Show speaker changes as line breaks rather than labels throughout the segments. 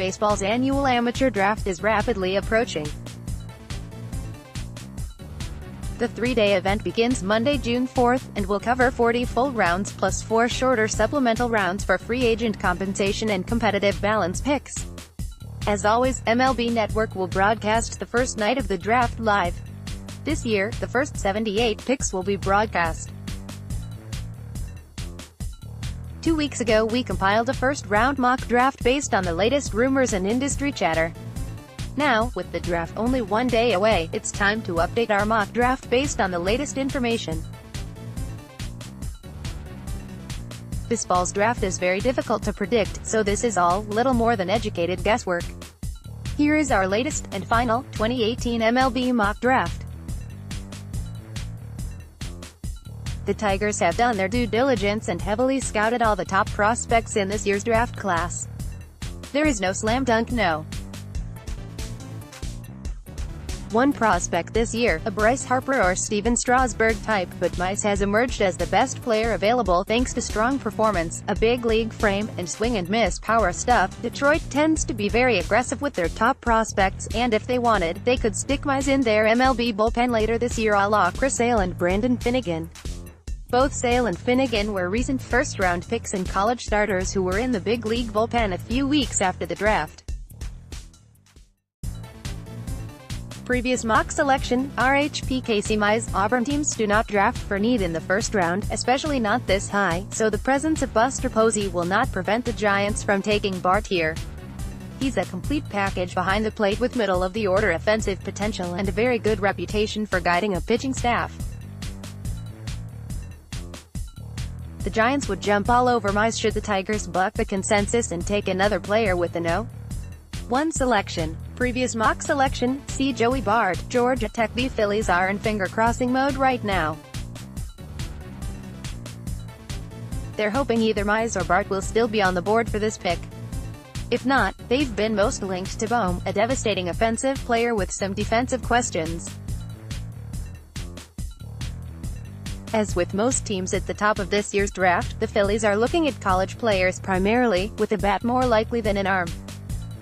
Baseball's annual amateur draft is rapidly approaching. The three-day event begins Monday, June 4th, and will cover 40 full rounds plus 4 shorter supplemental rounds for free agent compensation and competitive balance picks. As always, MLB Network will broadcast the first night of the draft live. This year, the first 78 picks will be broadcast. 2 weeks ago we compiled a first-round mock draft based on the latest rumors and industry chatter. Now, with the draft only 1 day away, it's time to update our mock draft based on the latest information. Baseball's draft is very difficult to predict, so this is all little more than educated guesswork. Here is our latest, and final, 2018 MLB Mock Draft. The Tigers have done their due diligence and heavily scouted all the top prospects in this year's draft class. There is no slam dunk, no. One prospect this year, a Bryce Harper or Steven Strasburg type, but Mize has emerged as the best player available thanks to strong performance, a big league frame, and swing-and-miss power stuff. Detroit tends to be very aggressive with their top prospects, and if they wanted, they could stick Mize in their MLB bullpen later this year a la Chris Sale and Brandon Finnegan. Both Sale and Finnegan were recent first-round picks and college starters who were in the big league bullpen a few weeks after the draft. Previous mock selection, RHP Casey Mize. Auburn teams do not draft for need in the first round, especially not this high, so the presence of Buster Posey will not prevent the Giants from taking Bart here. He's a complete package behind the plate with middle-of-the-order offensive potential and a very good reputation for guiding a pitching staff. The Giants would jump all over Mize should the Tigers buck the consensus and take another player with the No. 1 selection. Previous mock selection, see Joey Bart, Georgia Tech. The Phillies are in finger-crossing mode right now. They're hoping either Mize or Bart will still be on the board for this pick. If not, they've been most linked to Bohm, a devastating offensive player with some defensive questions. As with most teams at the top of this year's draft, the Phillies are looking at college players primarily, with a bat more likely than an arm.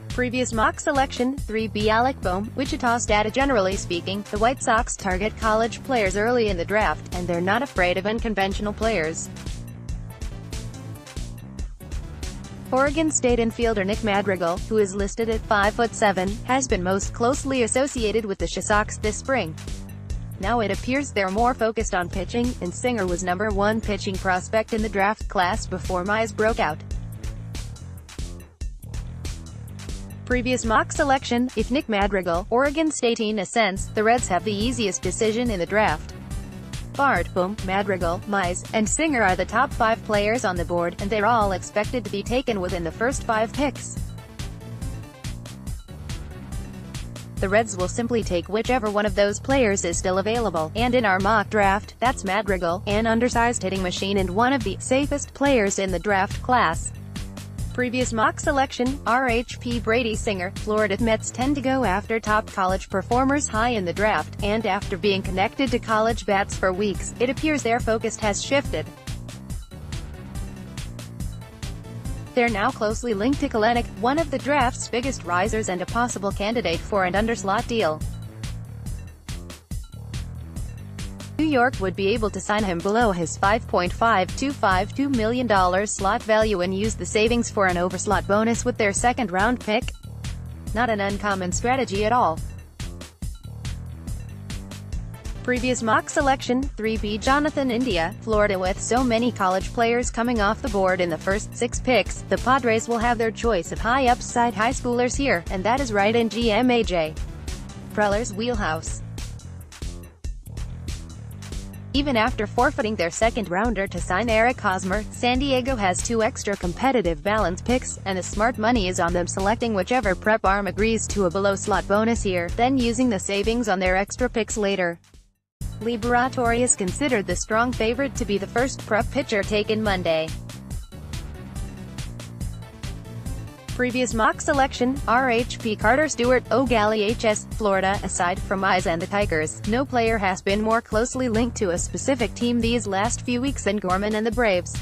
Previous mock selection, 3B Alec Bohm, Wichita State. Generally speaking, the White Sox target college players early in the draft, and they're not afraid of unconventional players. Oregon State infielder Nick Madrigal, who is listed at 5'7", has been most closely associated with the Sox this spring. Now it appears they're more focused on pitching, and Singer was number 1 pitching prospect in the draft class before Mize broke out. Previous mock selection, if Nick Madrigal, Oregon State ascends, the Reds have the easiest decision in the draft. Bart, Bohm, Madrigal, Mize, and Singer are the top 5 players on the board, and they're all expected to be taken within the first 5 picks. The Reds will simply take whichever one of those players is still available, and in our mock draft, that's Madrigal, an undersized hitting machine and one of the safest players in the draft class. Previous mock selection, RHP Brady Singer. Florida Mets tend to go after top college performers high in the draft, and after being connected to college bats for weeks, it appears their focus has shifted. They're now closely linked to Kalenic, one of the draft's biggest risers and a possible candidate for an underslot deal. New York would be able to sign him below his $5.5252 million slot value and use the savings for an overslot bonus with their second-round pick. Not an uncommon strategy at all. Previous mock selection, 3B Jonathan India. Florida. With so many college players coming off the board in the first 6 picks, the Padres will have their choice of high-upside high schoolers here, and that is right in GM A.J. Preller's wheelhouse. Even after forfeiting their second-rounder to sign Eric Hosmer, San Diego has 2 extra competitive balance picks, and the smart money is on them selecting whichever prep arm agrees to a below-slot bonus here, then using the savings on their extra picks later. Liberatore is considered the strong favorite to be the first prep pitcher taken Monday. Previous mock selection, RHP Carter Stewart, O'Galley HS. Florida. Aside from Mize and the Tigers, no player has been more closely linked to a specific team these last few weeks than Gorman and the Braves.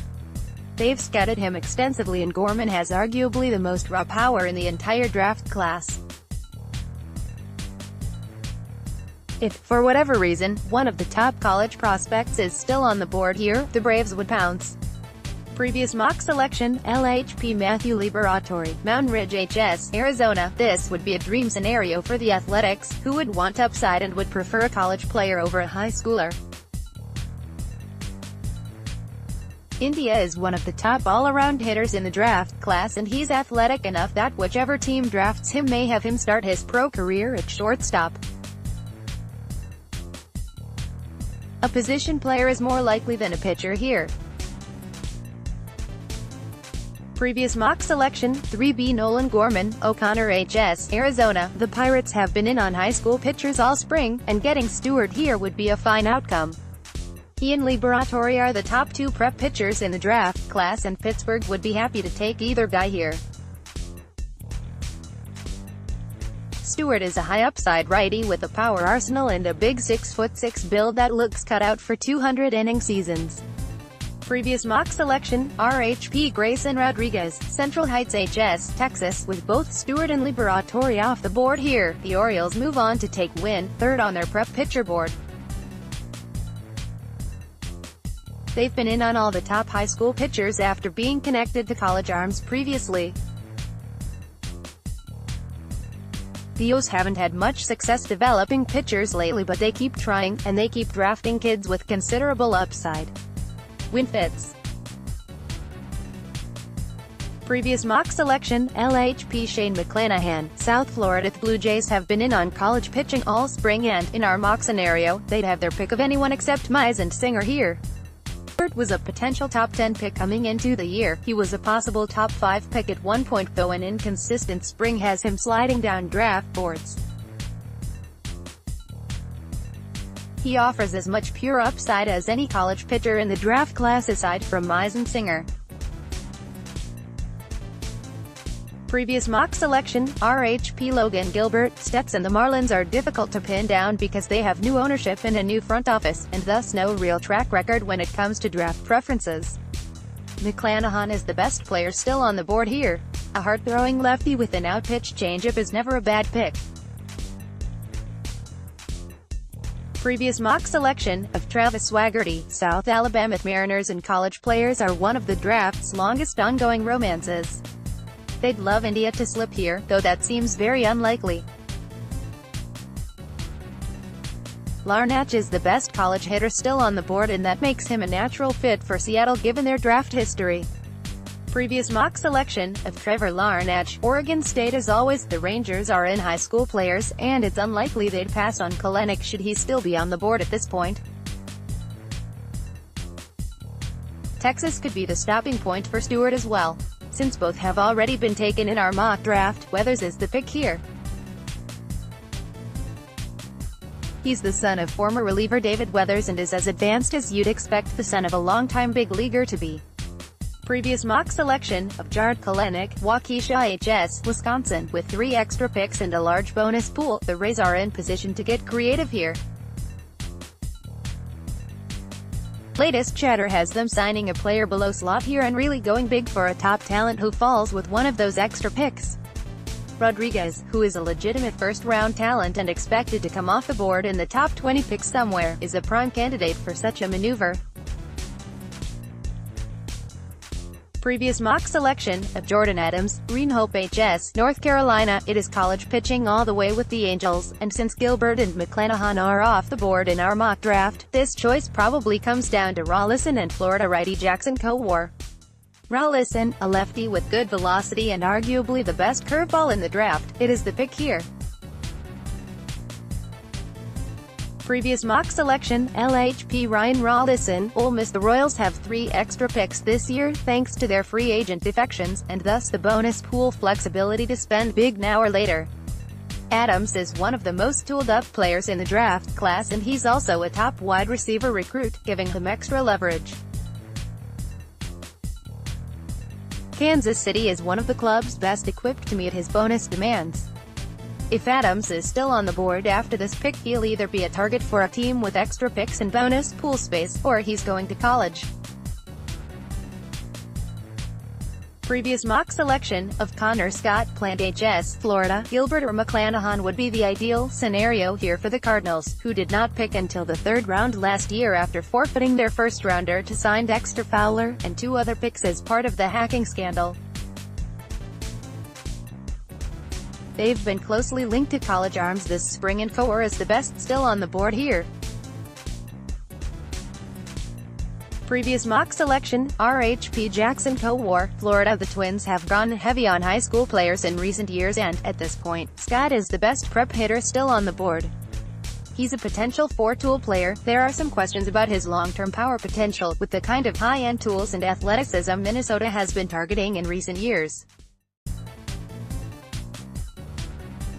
They've scouted him extensively, and Gorman has arguably the most raw power in the entire draft class. If, for whatever reason, one of the top college prospects is still on the board here, the Braves would pounce. Previous mock selection, LHP Matthew Liberatore, Mountain Ridge HS, Arizona. This would be a dream scenario for the Athletics, who would want upside and would prefer a college player over a high schooler. India is one of the top all-around hitters in the draft class, and he's athletic enough that whichever team drafts him may have him start his pro career at shortstop. A position player is more likely than a pitcher here. Previous mock selection, 3B Nolan Gorman, O'Connor HS, Arizona. The Pirates have been in on high school pitchers all spring, and getting Stewart here would be a fine outcome. He and Liberatore are the top two prep pitchers in the draft class, and Pittsburgh would be happy to take either guy here. Stewart is a high-upside righty with a power arsenal and a big 6'6" build that looks cut out for 200-inning seasons. Previous mock selection, RHP Grayson Rodriguez, Central Heights HS, Texas. With both Stewart and Liberatore off the board here, the Orioles move on to take Wynn, third on their prep pitcher board. They've been in on all the top high school pitchers after being connected to college arms previously. The O's haven't had much success developing pitchers lately, but they keep trying, and they keep drafting kids with considerable upside. Win fits. Previous mock selection, LHP Shane McClanahan, South Florida. The Blue Jays have been in on college pitching all spring, and, in our mock scenario, they'd have their pick of anyone except Mize and Singer here. Stewart was a potential top 10 pick coming into the year. He was a possible top 5 pick at one point, though an inconsistent spring has him sliding down draft boards. He offers as much pure upside as any college pitcher in the draft class aside from Mize and Singer. Previous mock selection, RHP Logan Gilbert, Stetson. The Marlins are difficult to pin down because they have new ownership and a new front office, and thus no real track record when it comes to draft preferences. McClanahan is the best player still on the board here. A hard-throwing lefty with an out-pitch changeup is never a bad pick. Previous mock selection, of Travis Swaggerty, South Alabama. Mariners and college players are one of the draft's longest ongoing romances. They'd love India to slip here, though that seems very unlikely. Larnach is the best college hitter still on the board, and that makes him a natural fit for Seattle given their draft history. Previous mock selection, of Trevor Larnach, Oregon State. As always, the Rangers are in high school players, and it's unlikely they'd pass on Kelenic should he still be on the board at this point. Texas could be the stopping point for Stewart as well. Since both have already been taken in our mock draft, Weathers is the pick here. He's the son of former reliever David Weathers and is as advanced as you'd expect the son of a longtime big leaguer to be. Previous mock selection, of Jared Kelenic, Waukesha HS, Wisconsin. With 3 extra picks and a large bonus pool, the Rays are in position to get creative here. Latest chatter has them signing a player below slot here and really going big for a top talent who falls with one of those extra picks. Rodriguez, who is a legitimate first-round talent and expected to come off the board in the top 20 picks somewhere, is a prime candidate for such a maneuver. Previous mock selection, of Jordan Adams, Green Hope HS, North Carolina. It is college pitching all the way with the Angels, and since Gilbert and McClanahan are off the board in our mock draft, this choice probably comes down to Rollison and Florida righty Jackson Kowar. Rollison, a lefty with good velocity and arguably the best curveball in the draft, it is the pick here. Previous mock selection, LHP Ryan Rollison, Ole Miss. The Royals have 3 extra picks this year, thanks to their free agent defections, and thus the bonus pool flexibility to spend big now or later. Adams is one of the most tooled-up players in the draft class, and he's also a top wide receiver recruit, giving him extra leverage. Kansas City is one of the clubs best equipped to meet his bonus demands. If Adams is still on the board after this pick, he'll either be a target for a team with extra picks and bonus pool space, or he's going to college. Previous mock selection of Connor Scott planned HS, Florida. Gilbert or McClanahan would be the ideal scenario here for the Cardinals, who did not pick until the third round last year after forfeiting their first-rounder to sign Dexter Fowler, and 2 other picks as part of the hacking scandal. They've been closely linked to college arms this spring, and Coor is the best still on the board here. Previous mock selection, RHP Jackson Coor, Florida. The Twins have gone heavy on high school players in recent years and, at this point, Scott is the best prep hitter still on the board. He's a potential 4-tool player. There are some questions about his long-term power potential, with the kind of high-end tools and athleticism Minnesota has been targeting in recent years.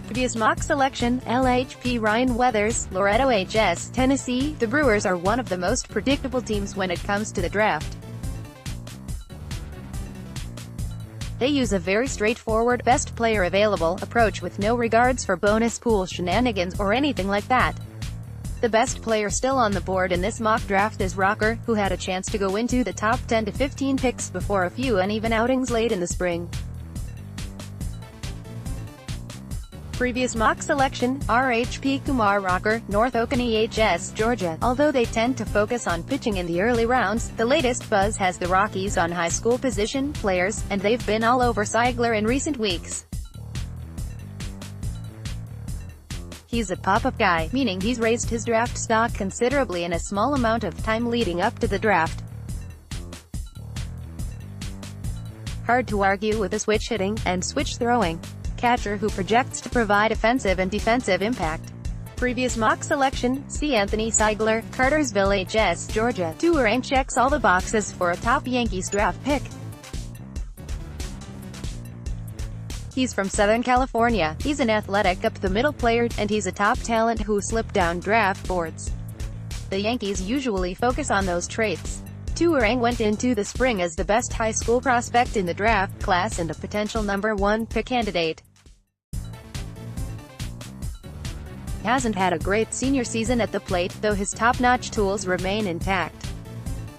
Previous mock selection, LHP Ryan Weathers, Loretto HS, Tennessee. The Brewers are one of the most predictable teams when it comes to the draft. They use a very straightforward, best player available approach with no regards for bonus pool shenanigans or anything like that. The best player still on the board in this mock draft is Rocker, who had a chance to go into the top 10 to 15 picks before a few uneven outings late in the spring. Previous mock selection, RHP Kumar Rocker, North Oconee HS, Georgia. Although they tend to focus on pitching in the early rounds, the latest buzz has the Rockies on high school position players, and they've been all over Seigler in recent weeks. He's a pop-up guy, meaning he's raised his draft stock considerably in a small amount of time leading up to the draft. Hard to argue with a switch hitting and switch throwing catcher who projects to provide offensive and defensive impact. Previous mock selection, C. Anthony Seigler, Cartersville HS, Georgia. Tour rank checks all the boxes for a top Yankees draft pick. He's from Southern California. He's an athletic up-the-middle player, and he's a top talent who slipped down draft boards. The Yankees usually focus on those traits. Tuareg went into the spring as the best high school prospect in the draft class and a potential #1 pick candidate. He hasn't had a great senior season at the plate, though his top-notch tools remain intact.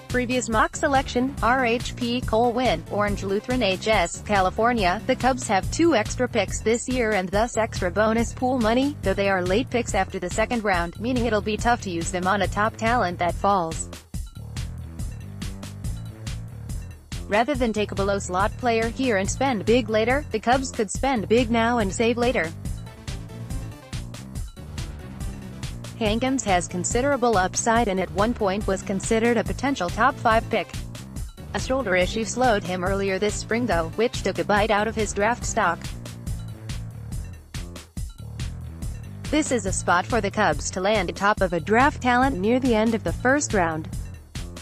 Previous mock selection, RHP Cole Winn, Orange Lutheran HS, California. The Cubs have 2 extra picks this year and thus extra bonus pool money, though they are late picks after the second round, meaning it'll be tough to use them on a top talent that falls. Rather than take a below-slot player here and spend big later, the Cubs could spend big now and save later. Hankins has considerable upside and at one point was considered a potential top 5 pick. A shoulder issue slowed him earlier this spring though, which took a bite out of his draft stock. This is a spot for the Cubs to land atop of a draft talent near the end of the first round.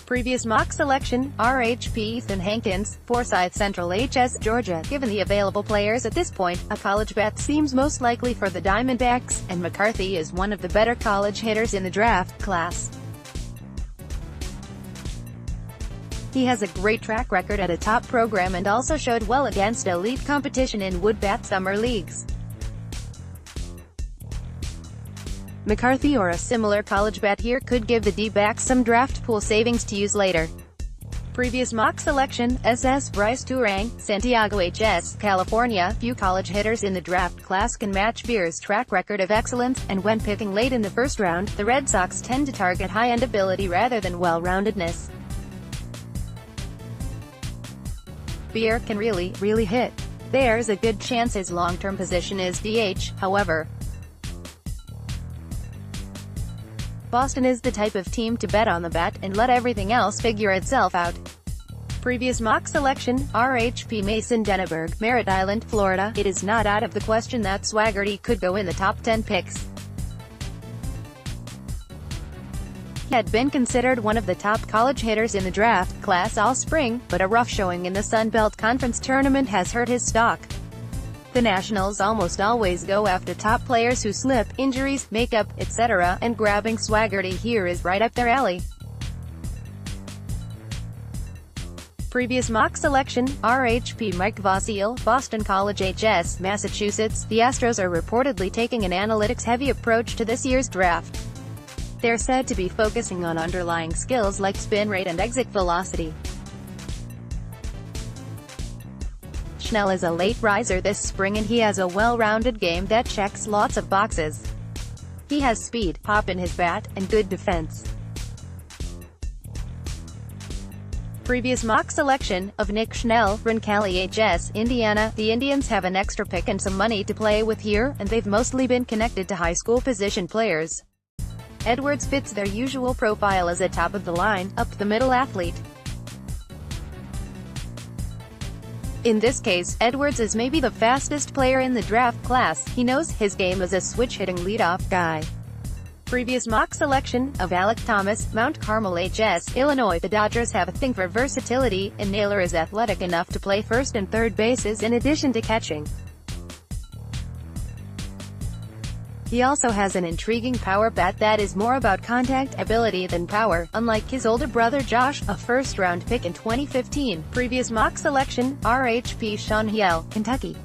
Previous mock selection, RHP Ethan Hankins, Forsyth Central HS, Georgia. Given the available players at this point, a college bet seems most likely for the Diamondbacks, and McCarthy is one of the better college hitters in the draft class. He has a great track record at a top program and also showed well against elite competition in wood-bat summer leagues. McCarthy or a similar college bet here could give the D-backs some draft pool savings to use later. Previous mock selection, SS Bryce Turang, Santiago HS, California. Few college hitters in the draft class can match Beer's track record of excellence, and when picking late in the first round, the Red Sox tend to target high-end ability rather than well-roundedness. Beer can really hit. There's a good chance his long-term position is DH, however. Boston is the type of team to bet on the bat, and let everything else figure itself out. Previous mock selection, RHP Mason Denneberg, Merritt Island, Florida. It is not out of the question that Swaggerty could go in the top 10 picks. He had been considered one of the top college hitters in the draft class all spring, but a rough showing in the Sun Belt Conference tournament has hurt his stock. The Nationals almost always go after top players who slip, injuries, makeup, etc., and grabbing Swaggerty here is right up their alley. Previous mock selection, RHP Mike Vasile, Boston College HS, Massachusetts. The Astros are reportedly taking an analytics-heavy approach to this year's draft. They're said to be focusing on underlying skills like spin rate and exit velocity. Schnell is a late riser this spring and he has a well-rounded game that checks lots of boxes. He has speed, pop in his bat, and good defense. Previous mock selection of Nick Schnell, Roncalli HS, Indiana. The Indians have an extra pick and some money to play with here, and they've mostly been connected to high school position players. Edwards fits their usual profile as a top-of-the-line, up-the-middle athlete. In this case, Edwards is maybe the fastest player in the draft class. He knows his game as a switch-hitting leadoff guy. Previous mock selection of Alec Thomas, Mount Carmel HS, Illinois. The Dodgers have a thing for versatility, and Naylor is athletic enough to play first and third bases in addition to catching. He also has an intriguing power bat that is more about contact ability than power, unlike his older brother Josh, a first-round pick in 2015. Previous mock selection, RHP Sean Hiel, Kentucky.